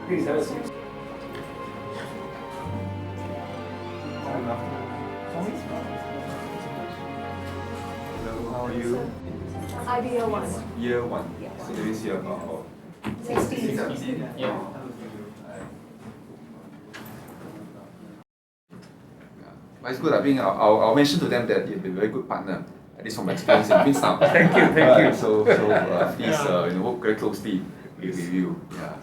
Please have a seat. Hello, how are you? I'll be year one. Year 1. Yeah. So there is year about 16. 17. Yeah. But it's good. I think I'll mention to them that you've been a very good partner, at least from my experience in Queenstown. Thank you. So please work very closely with you. Yeah.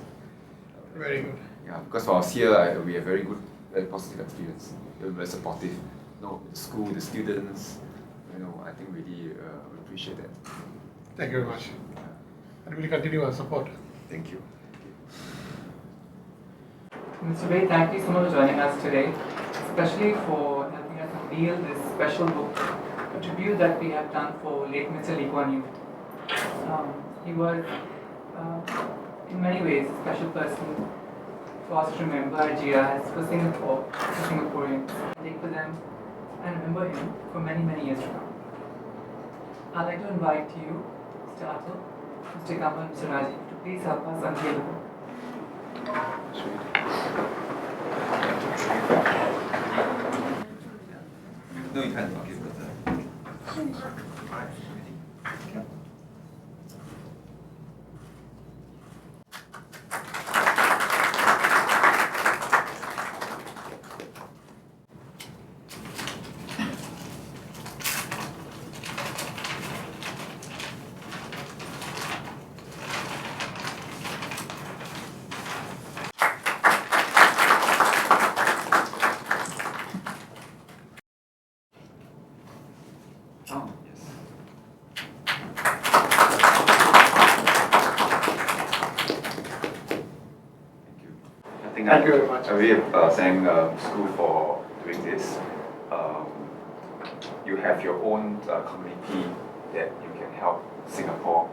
Very good. Yeah, because for us here, we have very good, very positive experience. We're very supportive. The school, the students, I think really appreciate that. Thank you very much. And we'll continue our support. Thank you. Mr. Lee, thank you so much for joining us today, especially for helping us unveil this special book, a tribute that we have done for late Mr. Lee Kuan Yew. He was, in many ways, a special person for us to remember at GIS for Singapore, for Singaporeans. Take for them and remember him for many, many years from now. I'd like to invite you, Mr. Atul, Mr. Kamal, Mr. Rajiv, to please help us unveil the book. No, you can't. Okay, but, Oh, yes. Thank you very much. I really thank school for doing this. You have your own community that you can help Singapore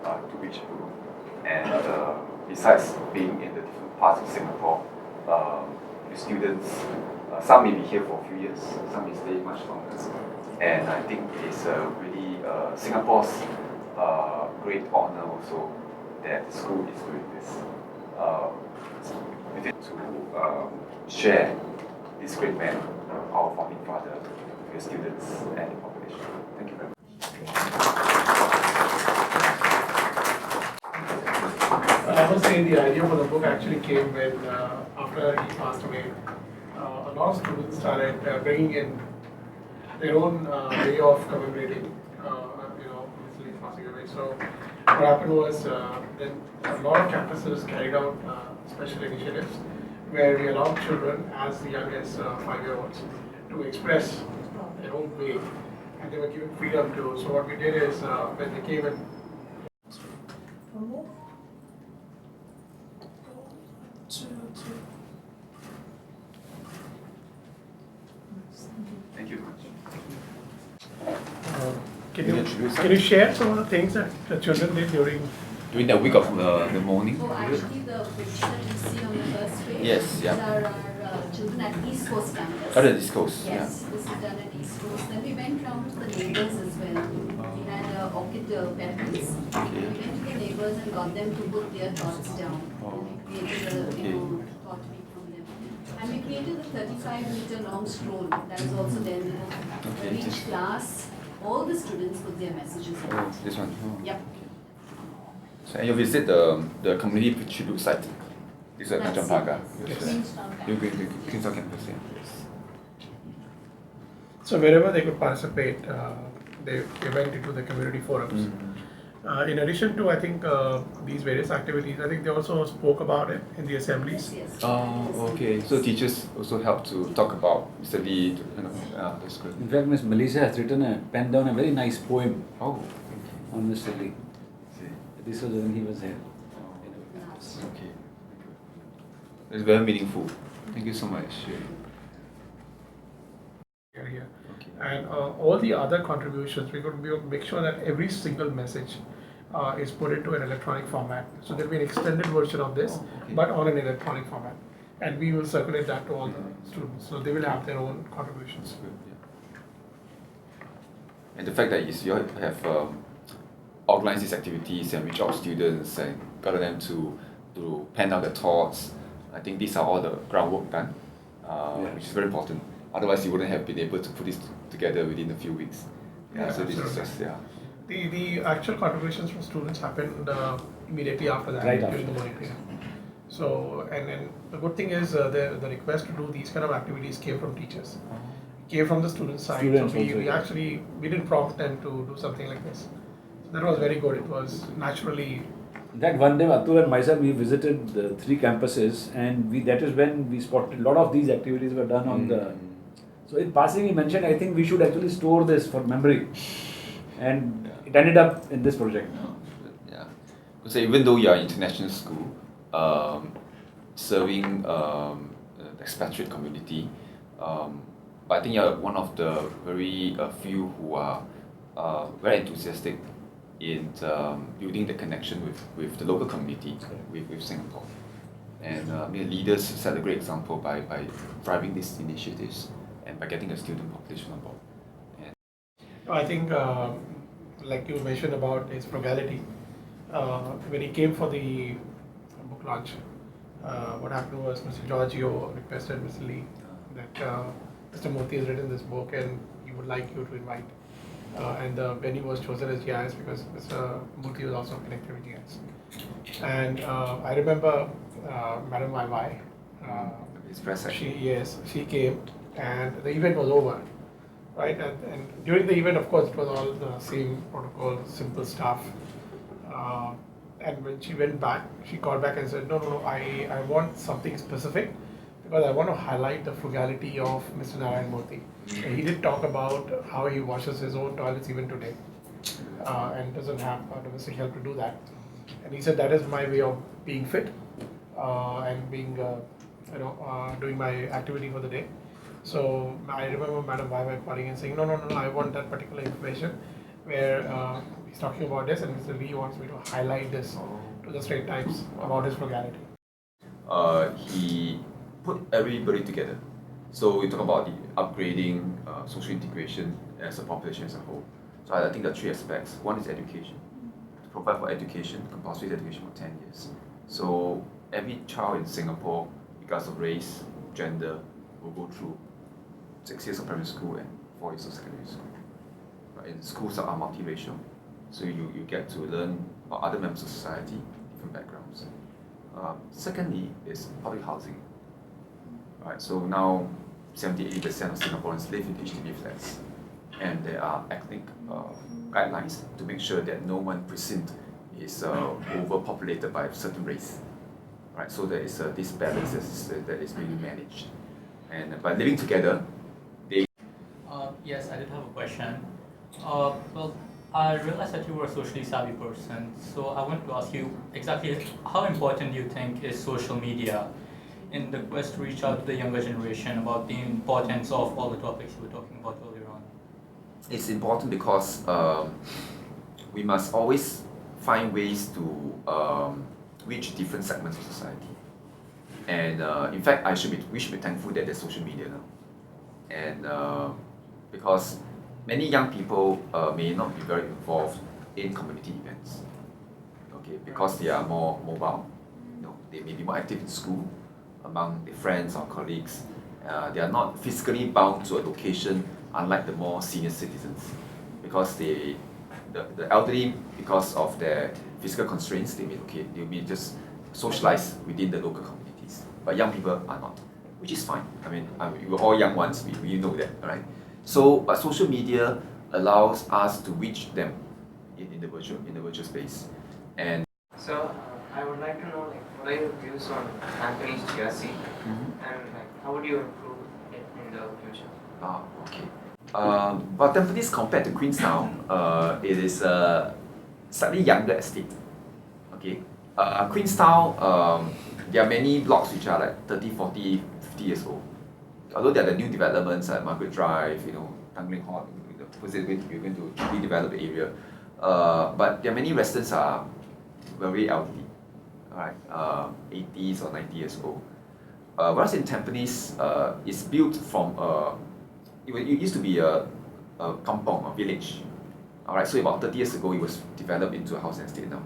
to reach to. And besides being in the different parts of Singapore, the students, some may be here for a few years, some may stay much longer. And I think it is really Singapore's great honor also that the school is doing this. With it to share this great man, our founding father, with the students and the population. Thank you very much. I must say the idea for the book actually came when after he passed away, a lot of students started bringing in their own way of commemorating, Mr. Lee's passing away. So what happened was then a lot of campuses carried out special initiatives where we allowed children as young as 5-year-olds to express their own way, and they were given freedom to. So what we did is when they came in. Thank you. Can you share some of the things that the children did During the week of the morning. So actually the pictures that you see on the first page, Yes, yeah. these are our children at East Coast campus. At the East Coast, Yes, this is done at East Coast. Then we went round to the neighbors as well. We had orchid petals. We went to the neighbors and got them to put their thoughts down. And we created a thought week from them. And we created a 35-meter long scroll that is also there in the book. Where each class, all the students put their messages on it. This one. Oh. Yep. So, and you visit the community tribute site. This is at That's Tanjong Pagar. it. Queenstown You campus. go Queenstown campus, yes. So wherever they could participate, they went into the community forums. In addition to, I think, these various activities, I think they also spoke about it in the assemblies. Yes, yes. Oh, okay. So teachers also help to talk about Mr. Lee. That's good. In fact, Miss Melissa has penned down a very nice poem Oh, on Mr. Lee. see. This was when he was here. Okay. It's very meaningful. Thank you so much. Here. Okay. And all the other contributions, we would make sure that every single message is put into an electronic format. So there'll be an extended version of this, okay. but on an electronic format. And we will circulate that to all the students. So they will have their own contributions. Good, yeah. And the fact that you have organized these activities and reach out students and gather them to to pen out their thoughts. I think these are all the groundwork done, which is very important. Otherwise, you wouldn't have been able to put this together within a few weeks. Yeah, so this is just, yeah. The actual contributions from students happened immediately after that, Right during after. the monitoring. So, and the good thing is the request to do these kind of activities came from teachers, came from the student side. Students so we, also, we yeah. actually, we didn't prompt them to do something like this. So that was very good. It was naturally. In fact, one day Atul and myself, we visited the 3 campuses, and that is when we spotted a lot of these activities were done on the. So in passing, he mentioned, I think we should actually store this for memory, and it ended up in this project. Yeah, because even though you are international school, serving the expatriate community, but I think you're one of the very few who are very enthusiastic in building the connection with the local community, with Singapore. And the leaders set a great example by driving these initiatives and by getting a student population on board. And I think, like you mentioned about his frugality, when he came for the book launch, what happened was Mr. Yew requested Mr. Lee that Mr. Murthy has written this book and he would like you to invite. And the venue was chosen as GIS because Mr. Murthy was also connected with GIS. And I remember Madam Mai, his press section. she came and the event was over, right? And during the event, of course, it was all the same protocol, simple stuff. And when she went back, she called back and said, no, I want something specific because I want to highlight the frugality of Mr. Narayan Murthy. And he did talk about how he washes his own toilets even today and doesn't have domestic help to do that. And he said that is my way of being fit and being, doing my activity for the day. So I remember Madam Vai calling and saying, no, I want that particular information where he's talking about this and Mr. Lee wants me to highlight this to the Straits Times about his frugality. He put everybody together. So we talk about the upgrading, social integration as a population as a whole. So I think there are 3 aspects. One is education. To provide for education, compulsory education for 10 years. So every child in Singapore, regardless of race, gender, will go through 6 years of primary school and 4 years of secondary school. Right? And schools are multiracial. So you get to learn about other members of society, different backgrounds. Secondly is public housing. Right, so now 70-80% of Singaporeans live in HDB flats, and there are ethnic guidelines to make sure that no one precinct is overpopulated by a certain race. Right, so there is this balance that is being managed, and by living together, they. Yes, I did have a question. Well, I realized that you were a socially savvy person, so I want to ask you exactly how important do you think is social media in the quest to reach out to the younger generation about the importance of all the topics you were talking about earlier on? It's important because we must always find ways to reach different segments of society. And in fact, we should be thankful that there's social media now. And because many young people may not be very involved in community events, okay, because they are more mobile. They may be more active in school, among their friends or colleagues. They are not physically bound to a location, unlike the more senior citizens, because the elderly, because of their physical constraints, they may just socialize within the local communities. But young people are not, which is fine. I mean, we're all young ones. We know that, right? So, but social media allows us to reach them in the virtual space, and. So I would like to know, what are your views on Tampines GRC, and how would you improve it in the future? Okay. But Tampines compared to Queenstown, it is a slightly younger estate. Okay. Queenstown, there are many blocks which are like 30, 40, 50 years old. Although there are the new developments at Margaret Drive, Tanglin Hall, we're going to redevelop the area. But there are many residents are very elderly, right? 80s or 90 years old. Whereas in Tampines, it's built from it used to be a kampong, a village. Alright, so about 30 years ago, it was developed into a housing estate now.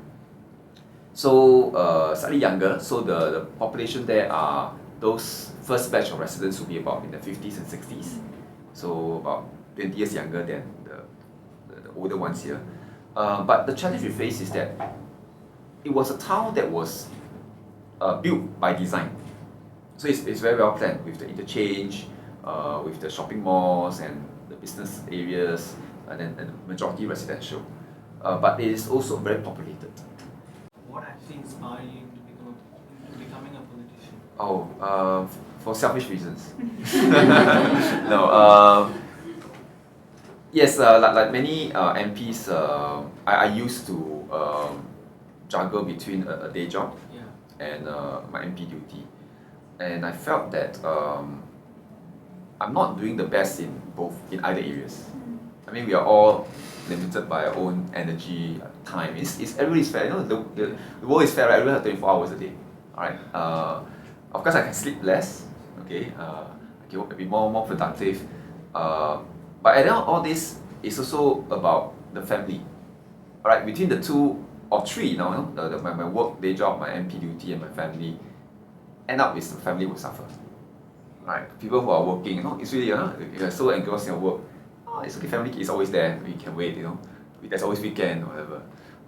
So slightly younger, so the population there are those first batch of residents will be about in the 50s and 60s. So about 20 years younger than the older ones here. But the challenge we face is that it was a town that was built by design. So it's very well planned with the interchange, with the shopping malls and the business areas, and the majority residential. But it is also very populated. What actually inspired you into becoming a politician? Oh, for selfish reasons. No. Yes, like many MPs, I used to juggle between a day job and my MP duty, and I felt that I'm not doing the best in either areas. I mean, we are all limited by our own energy, time. Everybody's fair. You know, the world is fair. Right? Everyone has 24 hours a day. All right. Of course, I can sleep less. Okay. I can be more productive. But at the end of all this, it's also about the family. All right. Between the two or three, my work, day job, my MP duty, and my family, end up with the family will suffer. Right. People who are working, it's really you're so engrossed in your work. Oh, it's okay. Family is always there. We can wait. There's always weekend or whatever.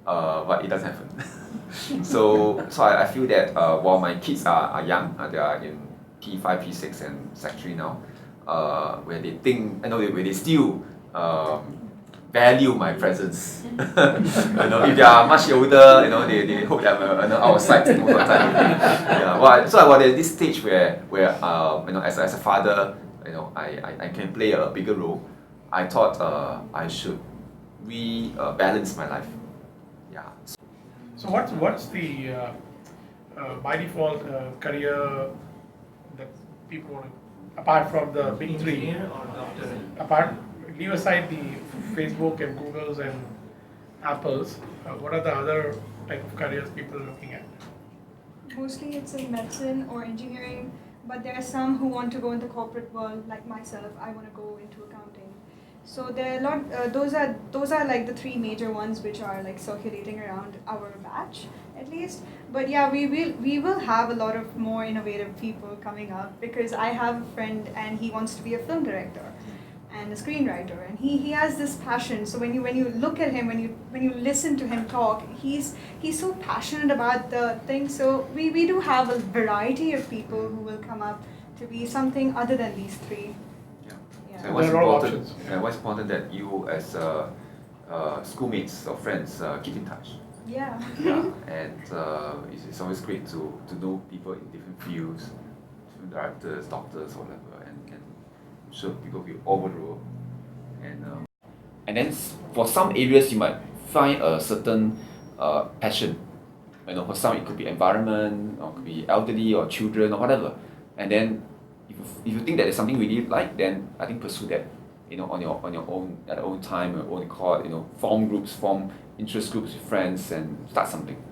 But it doesn't happen. so I feel that while my kids are young, they are in P5, P6, and Sec 3 now, where they think, where they still value my presence. If they are much older, they hope that I'm outside most of the time. Yeah. So at this stage where as a father, I can play a bigger role. I thought I should rebalance my life. Yeah. So what's the by default career that people want to, apart from the big three, Engineer or doctor? Leave aside the Facebook and Googles and Apples, what are the other type of careers people are looking at? Mostly it's in medicine or engineering, but there are some who want to go in the corporate world, like myself. I want to go into accounting. So there are a lot. Those are like the three major ones which are like circulating around our batch, at least. But yeah, we will have a lot of more innovative people coming up, because I have a friend and he wants to be a film director and a screenwriter, and he has this passion. So when you look at him, when you listen to him talk, he's so passionate about the thing. So we do have a variety of people who will come up to be something other than these three. Yeah. So what's important that you as schoolmates or friends keep in touch. Yeah. And it's always great to know people in different fields, different directors, doctors, whatever, and I'm sure people will all over the world. And then for some areas you might find a certain passion. For some it could be environment, or it could be elderly or children or whatever. And then if you think that there's something you really like, then I think pursue that. On your own, at your own time, your own accord. Form groups, form interest groups with friends, and start something.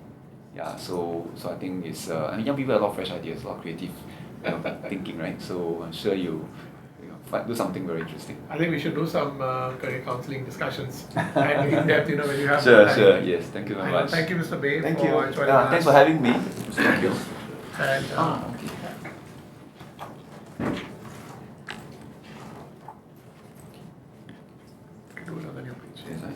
Yeah. So I think it's young people have a lot of fresh ideas, a lot of creative thinking, right? So I'm sure you do something very interesting. I think we should do some career counseling discussions and in depth, when you have Sure. Yes. Thank you very much. Thank you, Mr. Bay, Thank for you. joining us. Thanks for having me. Thank you. And, Okay. do it on the new page. Yes, right.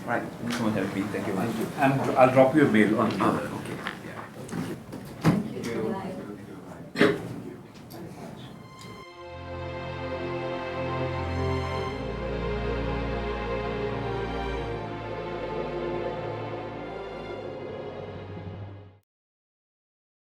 Right. Thanks so much, Harry. Thank you. And I'll drop you a mail on.